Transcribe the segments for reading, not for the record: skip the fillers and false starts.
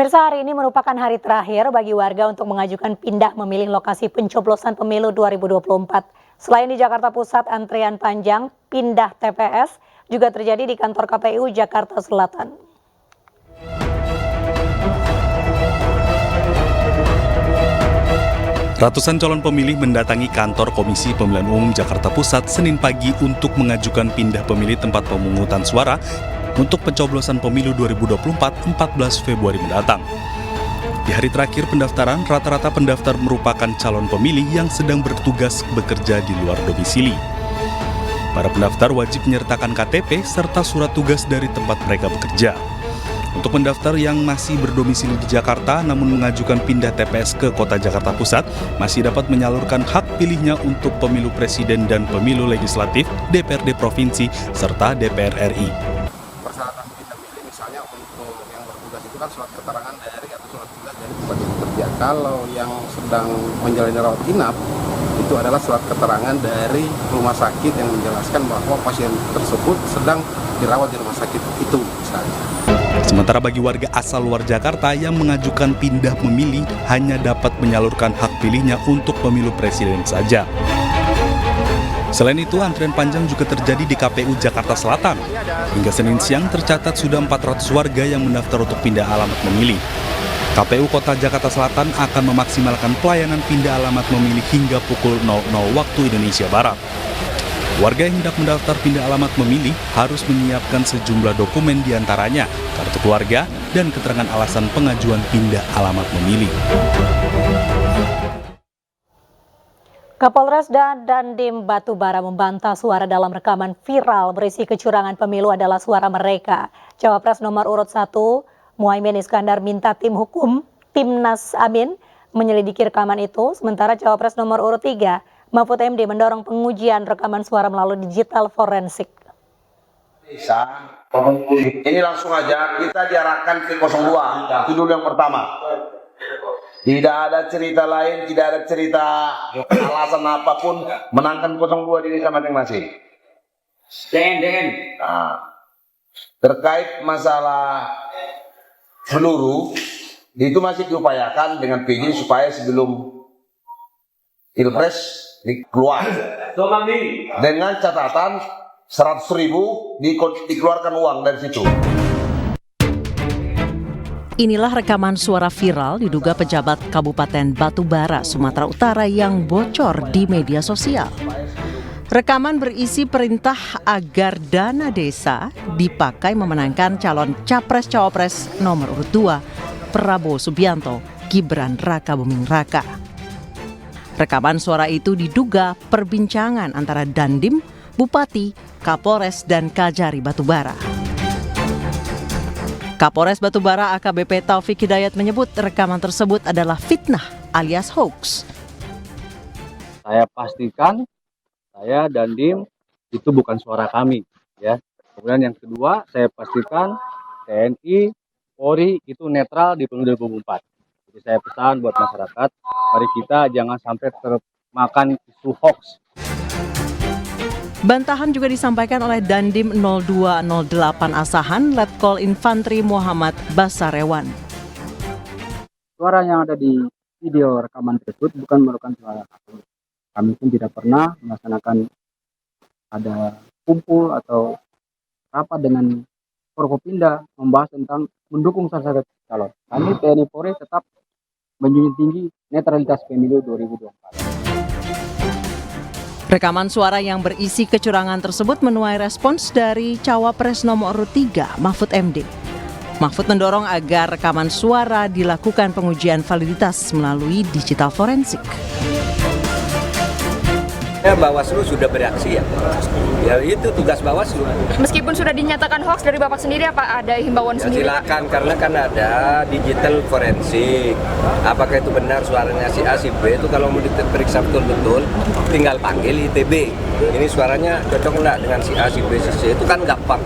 Pemirsa, hari ini merupakan hari terakhir bagi warga untuk mengajukan pindah memilih lokasi pencoblosan pemilu 2024. Selain di Jakarta Pusat, antrian panjang pindah TPS juga terjadi di kantor KPU Jakarta Selatan. Ratusan calon pemilih mendatangi kantor Komisi Pemilihan Umum Jakarta Pusat Senin pagi untuk mengajukan pindah pemilih tempat pemungutan suara untuk pencoblosan pemilu 2024 14 Februari mendatang. Di hari terakhir pendaftaran, rata-rata pendaftar merupakan calon pemilih yang sedang bertugas bekerja di luar domisili. Para pendaftar wajib menyertakan KTP serta surat tugas dari tempat mereka bekerja. Untuk pendaftar yang masih berdomisili di Jakarta namun mengajukan pindah TPS ke Kota Jakarta Pusat, masih dapat menyalurkan hak pilihnya untuk pemilu presiden dan pemilu legislatif, DPRD provinsi, serta DPR RI. Persyaratan pindah pilih misalnya untuk yang bertugas itu kan surat keterangan dari atau surat tugas dari tempat bekerja. Kalau yang sedang menjalani rawat inap itu adalah surat keterangan dari rumah sakit yang menjelaskan bahwa pasien tersebut sedang dirawat di rumah sakit itu misalnya. Sementara bagi warga asal luar Jakarta yang mengajukan pindah memilih hanya dapat menyalurkan hak pilihnya untuk pemilu presiden saja. Selain itu, antrian panjang juga terjadi di KPU Jakarta Selatan. Hingga Senin siang tercatat sudah 400 warga yang mendaftar untuk pindah alamat memilih. KPU Kota Jakarta Selatan akan memaksimalkan pelayanan pindah alamat memilih hingga pukul 00 waktu Indonesia Barat. Warga yang hendak mendaftar pindah alamat memilih harus menyiapkan sejumlah dokumen diantaranya kartu keluarga dan keterangan alasan pengajuan pindah alamat memilih. Kapolres dan Dandim Batubara membantah suara dalam rekaman viral berisi kecurangan pemilu adalah suara mereka. Cawapres nomor urut 1, Muhaimin Iskandar minta tim hukum Timnas Amin menyelidiki rekaman itu, sementara Cawapres nomor urut 3, Mahfud MD mendorong pengujian rekaman suara melalui digital forensik. Ini langsung aja kita diarahkan ke 02, itu dulu yang pertama. Tidak ada cerita lain, tidak ada cerita alasan apapun, menangkan 02 di desa masing-masing. Nah, terkait masalah peluru, itu masih diupayakan dengan PJ supaya sebelum Pilpres dikeluar. Dengan catatan 100.000 dikeluarkan uang dari situ. Inilah rekaman suara viral diduga pejabat Kabupaten Batubara, Sumatera Utara yang bocor di media sosial. Rekaman berisi perintah agar dana desa dipakai memenangkan calon Capres-Cawapres nomor urut 2, Prabowo Subianto, Gibran Rakabuming Raka. Rekaman suara itu diduga perbincangan antara Dandim, Bupati, Kapolres, dan Kajari Batubara. Kapolres Batubara AKBP Taufik Hidayat menyebut rekaman tersebut adalah fitnah alias hoax. Saya pastikan saya Dandim itu bukan suara kami, ya. Kemudian yang kedua, saya pastikan TNI, Polri itu netral di pemilu 2024. Jadi saya pesan buat masyarakat, mari kita jangan sampai termakan isu hoax. Bantahan juga disampaikan oleh Dandim 0208 Asahan, Letkol Infantri Muhammad Basarewan. Suara yang ada di video rekaman tersebut bukan merupakan suara kami. Kami pun tidak pernah melaksanakan ada kumpul atau rapat dengan Forkopimda membahas tentang mendukung salah satu calon. Kami TNI Polri tetap menjunjung tinggi netralitas pemilu 2024. Rekaman suara yang berisi kecurangan tersebut menuai respons dari Cawapres nomor urut 3, Mahfud MD. Mahfud mendorong agar rekaman suara dilakukan pengujian validitas melalui digital forensik. Bawaslu sudah bereaksi ya itu tugas Bawaslu. Meskipun sudah dinyatakan hoax dari Bapak sendiri, apa ada himbauan sendiri? Silakan, karena kan ada digital forensik. Apakah itu benar suaranya si A, si B, itu kalau mau diperiksa betul-betul tinggal panggil ITB. Ini suaranya cocok enggak dengan si A, si B, si C, itu kan gampang.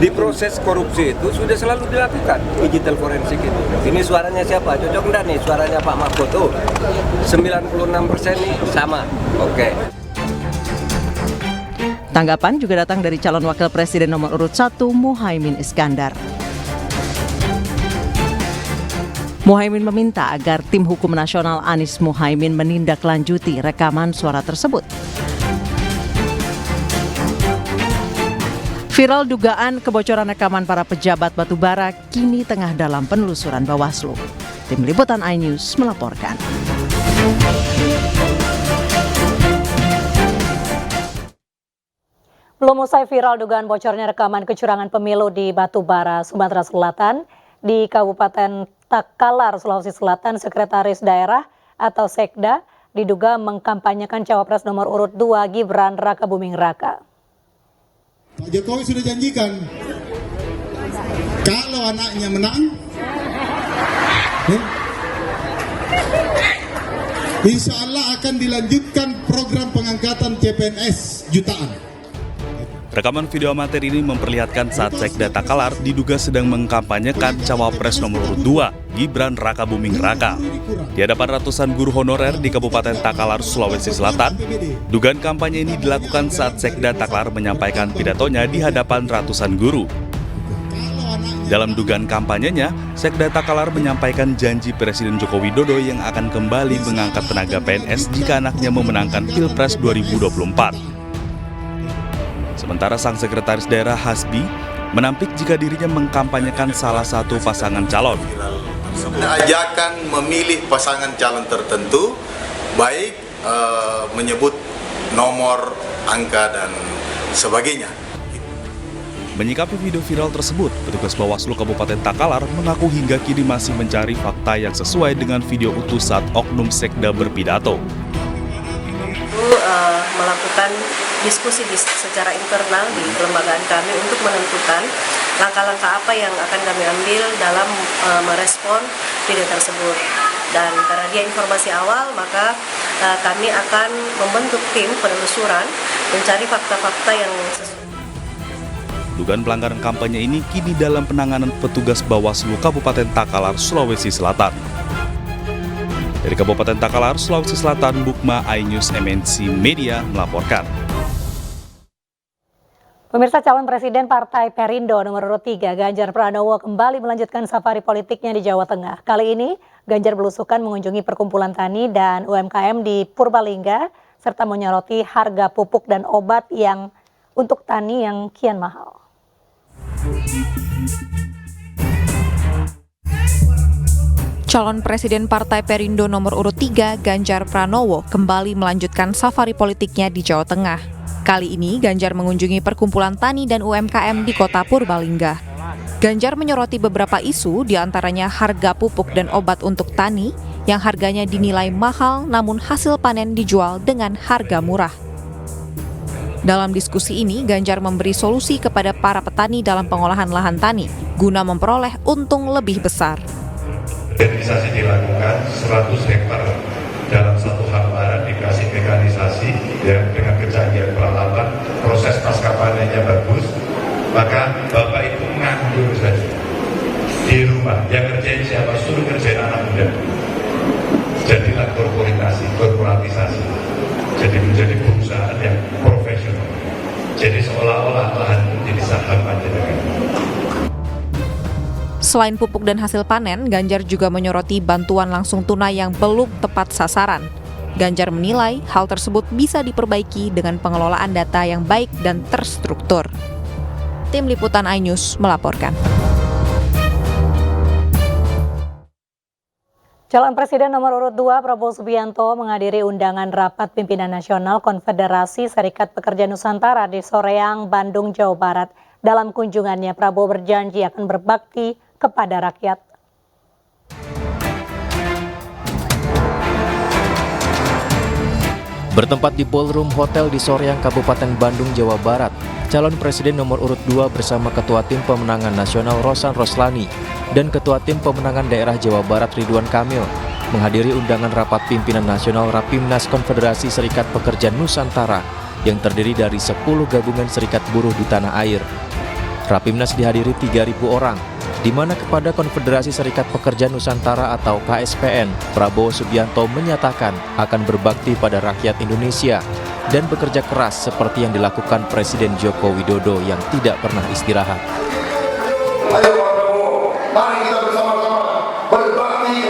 Di proses korupsi itu sudah selalu dilakukan digital forensik itu. Ini suaranya siapa? Cocok enggak nih suaranya Pak Mahfud? Tuh 96% nih sama. Oke. Tanggapan juga datang dari calon wakil presiden nomor urut 1, Muhaimin Iskandar. Muhaimin meminta agar tim hukum nasional Anies Muhaimin menindaklanjuti rekaman suara tersebut. Viral dugaan kebocoran rekaman para pejabat batubara kini tengah dalam penelusuran Bawaslu. Tim Liputan iNews melaporkan. Belum usai viral dugaan bocornya rekaman kecurangan pemilu di Batubara, Sumatera Selatan, di Kabupaten Takalar, Sulawesi Selatan, Sekretaris Daerah atau Sekda diduga mengkampanyekan cawapres nomor urut 2 Gibran Rakabuming Raka. Pak Jokowi sudah janjikan kalau anaknya menang, insya Allah akan dilanjutkan program pengangkatan CPNS jutaan. Rekaman video amatir ini memperlihatkan saat Sekda Takalar diduga sedang mengkampanyekan cawapres nomor urut 2 Gibran Rakabuming Raka. Di hadapan ratusan guru honorer di Kabupaten Takalar, Sulawesi Selatan, dugaan kampanye ini dilakukan saat Sekda Takalar menyampaikan pidatonya di hadapan ratusan guru. Dalam dugaan kampanyenya, Sekda Takalar menyampaikan janji Presiden Joko Widodo yang akan kembali mengangkat tenaga PNS jika anaknya memenangkan Pilpres 2024. Sementara sang Sekretaris Daerah Hasbi menampik jika dirinya mengkampanyekan salah satu pasangan calon. Ajakan memilih pasangan calon tertentu, baik menyebut nomor, angka, dan sebagainya. Menyikapi video viral tersebut, petugas Bawaslu Kabupaten Takalar mengaku hingga kini masih mencari fakta yang sesuai dengan video utuh saat oknum Sekda berpidato. Melakukan diskusi secara internal di kelembagaan kami untuk menentukan langkah-langkah apa yang akan kami ambil dalam merespon video tersebut. Dan karena dia informasi awal, maka kami akan membentuk tim penelusuran mencari fakta-fakta yang sesuai. Dugaan pelanggaran kampanye ini kini dalam penanganan petugas Bawaslu Kabupaten Takalar, Sulawesi Selatan. Dari Kabupaten Takalar, Sulawesi Selatan, Bukma iNews MNC Media melaporkan. Pemirsa, calon presiden Partai Perindo nomor urut 3 Ganjar Pranowo kembali melanjutkan safari politiknya di Jawa Tengah. Kali ini Ganjar belusukan mengunjungi perkumpulan tani dan UMKM di Purbalingga serta menyoroti harga pupuk dan obat yang untuk tani yang kian mahal. Calon Presiden Partai Perindo nomor urut 3 Ganjar Pranowo kembali melanjutkan safari politiknya di Jawa Tengah. Kali ini Ganjar mengunjungi perkumpulan tani dan UMKM di kota Purbalingga. Ganjar menyoroti beberapa isu, diantaranya harga pupuk dan obat untuk tani yang harganya dinilai mahal namun hasil panen dijual dengan harga murah. Dalam diskusi ini, Ganjar memberi solusi kepada para petani dalam pengolahan lahan tani guna memperoleh untung lebih besar. Mekanisasi dilakukan 100 hektar dalam satu hambaran dikasih mekanisasi ya, dengan kecanggihan peralatan, proses pasca panennya bagus, maka Bapak itu nganggur saja di rumah. Yang kerjain siapa? Suruh kerjain anak muda. Jadilah korporatisasi. Jadi menjadi perusahaan yang profesional. Jadi seolah-olah lahan menjadi saham aja dengan. Selain pupuk dan hasil panen, Ganjar juga menyoroti bantuan langsung tunai yang belum tepat sasaran. Ganjar menilai hal tersebut bisa diperbaiki dengan pengelolaan data yang baik dan terstruktur. Tim Liputan iNews melaporkan. Calon Presiden nomor urut 2 Prabowo Subianto menghadiri undangan rapat pimpinan nasional Konfederasi Serikat Pekerja Nusantara di Soreang, Bandung, Jawa Barat. Dalam kunjungannya, Prabowo berjanji akan berbakti kepada rakyat. Bertempat di Ballroom Hotel di Soreang, Kabupaten Bandung, Jawa Barat, calon presiden nomor urut 2 bersama Ketua Tim Pemenangan Nasional Rosan Roslani dan Ketua Tim Pemenangan Daerah Jawa Barat Ridwan Kamil menghadiri undangan rapat pimpinan nasional Rapimnas Konfederasi Serikat Pekerja Nusantara yang terdiri dari 10 gabungan serikat buruh di tanah air. Rapimnas dihadiri 3.000 orang, di mana kepada Konfederasi Serikat Pekerja Nusantara atau KSPN, Prabowo Subianto menyatakan akan berbakti pada rakyat Indonesia dan bekerja keras seperti yang dilakukan Presiden Joko Widodo yang tidak pernah istirahat. Ayo Pak Prabowo, mari kita bersama-sama berbakti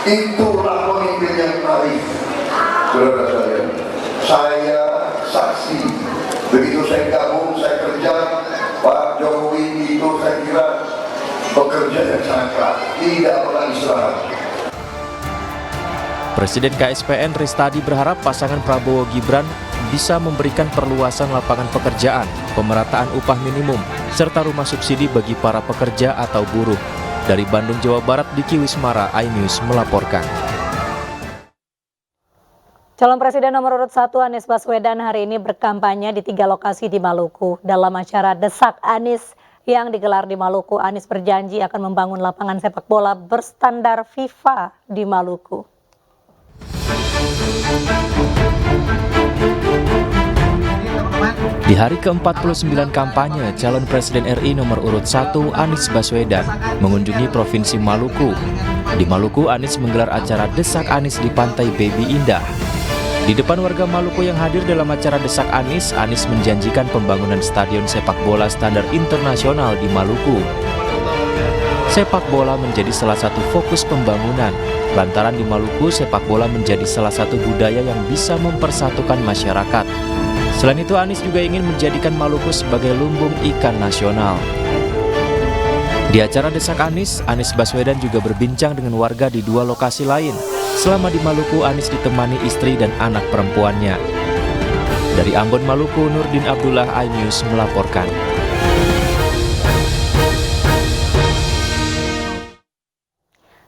Itulah pemimpin yang arif, saudara-saudara. Saya saksi. Begitu saya gabung, saya kerja, Pak Jokowi itu saya kira bekerja yang sangat keras, tidak pernah istirahat. Presiden KSPN Ristadi berharap pasangan Prabowo Gibran bisa memberikan perluasan lapangan pekerjaan, pemerataan upah minimum, serta rumah subsidi bagi para pekerja atau buruh. Dari Bandung, Jawa Barat, Diki Wismara, iNews melaporkan. Calon Presiden nomor urut 1 Anies Baswedan hari ini berkampanye di 3 lokasi di Maluku. Dalam acara Desak Anies yang digelar di Maluku, Anies berjanji akan membangun lapangan sepak bola berstandar FIFA di Maluku. Di hari ke-49 kampanye, calon Presiden RI nomor urut 1 Anies Baswedan mengunjungi Provinsi Maluku. Di Maluku, Anies menggelar acara Desak Anies di Pantai Baby Indah. Di depan warga Maluku yang hadir dalam acara Desak Anies menjanjikan pembangunan stadion sepak bola standar internasional di Maluku. Sepak bola menjadi salah satu fokus pembangunan, lantaran di Maluku sepak bola menjadi salah satu budaya yang bisa mempersatukan masyarakat. Selain itu, Anies juga ingin menjadikan Maluku sebagai lumbung ikan nasional. Di acara Desak Anies Baswedan juga berbincang dengan warga di 2 lokasi lain. Selama di Maluku, Anies ditemani istri dan anak perempuannya. Dari Ambon, Maluku, Nurdin Abdullah, iNews melaporkan.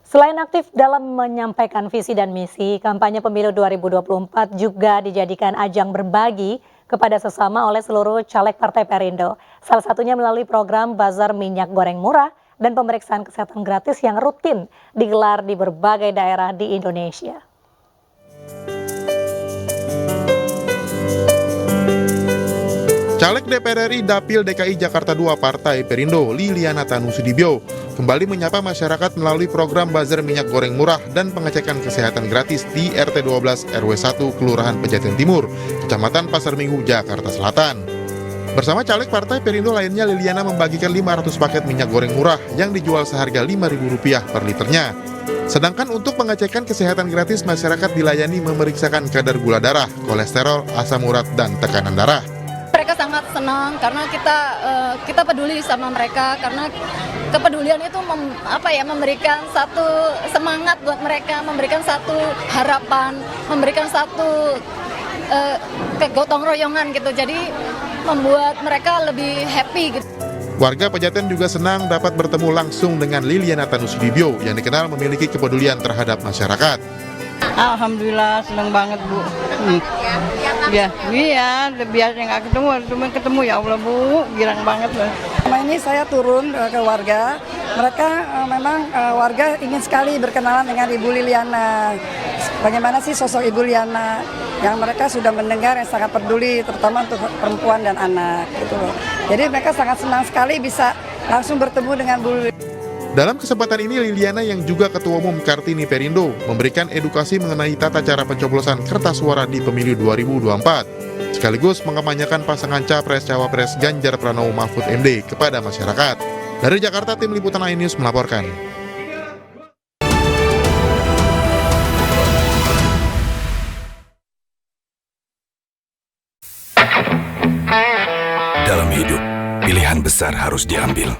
Selain aktif dalam menyampaikan visi dan misi, kampanye pemilu 2024 juga dijadikan ajang berbagi kepada sesama oleh seluruh caleg Partai Perindo. Salah satunya melalui program Bazar Minyak Goreng Murah dan pemeriksaan kesehatan gratis yang rutin digelar di berbagai daerah di Indonesia. Caleg DPR RI Dapil DKI Jakarta II Partai Perindo, Liliana Tanusudibyo, kembali menyapa masyarakat melalui program Bazar Minyak Goreng Murah dan pengecekan kesehatan gratis di RT 12 RW 1 Kelurahan Pejaten Timur, Kecamatan Pasar Minggu, Jakarta Selatan. Bersama caleg Partai Perindo lainnya, Liliana membagikan 500 paket minyak goreng murah yang dijual seharga Rp5.000 per liternya. Sedangkan untuk pengecekan kesehatan gratis, masyarakat dilayani memeriksakan kadar gula darah, kolesterol, asam urat, dan tekanan darah. Mereka sangat senang karena kita peduli sama mereka, karena kepedulian itu memberikan satu semangat buat mereka, memberikan satu harapan, memberikan satu kegotong royongan gitu. Jadi membuat mereka lebih happy gitu. Warga Pejaten juga senang dapat bertemu langsung dengan Liliana Tanusudibyo yang dikenal memiliki kepedulian terhadap masyarakat. Alhamdulillah, senang banget Bu. Iya, biasa nggak ketemu ya Allah Bu, girang banget loh. Selama ini saya turun ke warga, mereka memang warga ingin sekali berkenalan dengan Ibu Liliana. Bagaimana sih sosok Ibu Liliana yang mereka sudah mendengar, yang sangat peduli, terutama untuk perempuan dan anak gitu loh. Jadi mereka sangat senang sekali bisa langsung bertemu dengan Bu Liliana. Dalam kesempatan ini, Liliana yang juga Ketua Umum Kartini Perindo memberikan edukasi mengenai tata cara pencoblosan kertas suara di pemilu 2024, sekaligus mengampanyekan pasangan Capres-Cawapres Ganjar Pranowo Mahfud MD kepada masyarakat. Dari Jakarta, tim liputan iNews melaporkan. Dalam hidup, pilihan besar harus diambil.